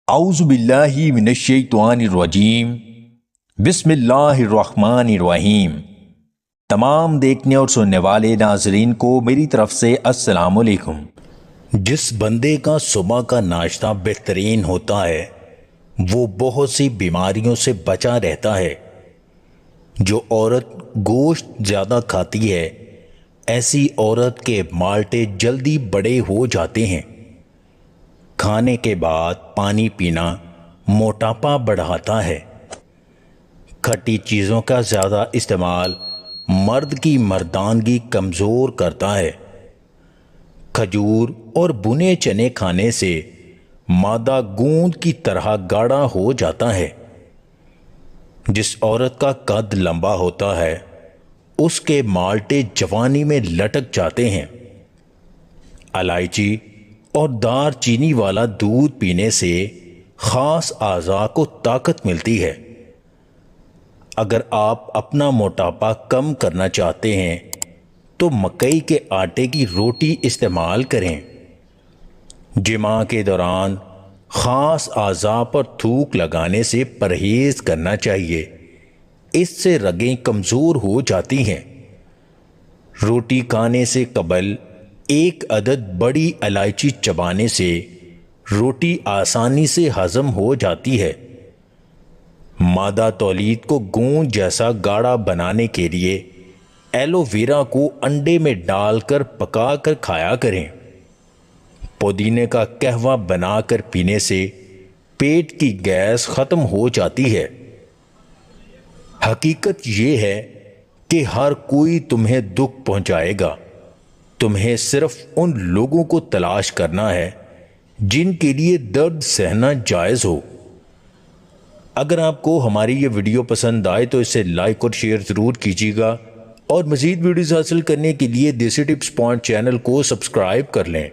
اعوذ باللہ من الشیطان الرجیم بسم اللہ الرحمن الرحیم۔ تمام دیکھنے اور سننے والے ناظرین کو میری طرف سے السلام علیکم۔ جس بندے کا صبح کا ناشتہ بہترین ہوتا ہے وہ بہت سی بیماریوں سے بچا رہتا ہے۔ جو عورت گوشت زیادہ کھاتی ہے ایسی عورت کے مالٹے جلدی بڑے ہو جاتے ہیں۔ کھانے کے بعد پانی پینا موٹاپا بڑھاتا ہے۔ کھٹی چیزوں کا زیادہ استعمال مرد کی مردانگی کمزور کرتا ہے۔ کھجور اور بنے چنے کھانے سے معدہ گوند کی طرح گاڑھا ہو جاتا ہے۔ جس عورت کا قد لمبا ہوتا ہے اس کے مالٹے جوانی میں لٹک جاتے ہیں۔ الائچی اور دار چینی والا دودھ پینے سے خاص اعضاء کو طاقت ملتی ہے۔ اگر آپ اپنا موٹاپا کم کرنا چاہتے ہیں تو مکئی کے آٹے کی روٹی استعمال کریں۔ جماع کے دوران خاص اعضاء پر تھوک لگانے سے پرہیز کرنا چاہیے، اس سے رگیں کمزور ہو جاتی ہیں۔ روٹی کھانے سے قبل ایک عدد بڑی الائچی چبانے سے روٹی آسانی سے ہضم ہو جاتی ہے۔ مادہ تولید کو گوند جیسا گاڑھا بنانے کے لیے ایلو ویرا کو انڈے میں ڈال کر پکا کر کھایا کریں۔ پودینے کا قہوہ بنا کر پینے سے پیٹ کی گیس ختم ہو جاتی ہے۔ حقیقت یہ ہے کہ ہر کوئی تمہیں دکھ پہنچائے گا، تمہیں صرف ان لوگوں کو تلاش کرنا ہے جن کے لیے درد سہنا جائز ہو۔ اگر آپ کو ہماری یہ ویڈیو پسند آئے تو اسے لائک اور شیئر ضرور کیجیے گا، اور مزید ویڈیوز حاصل کرنے کے لیے دیسی ٹپس پوائنٹ چینل کو سبسکرائب کر لیں۔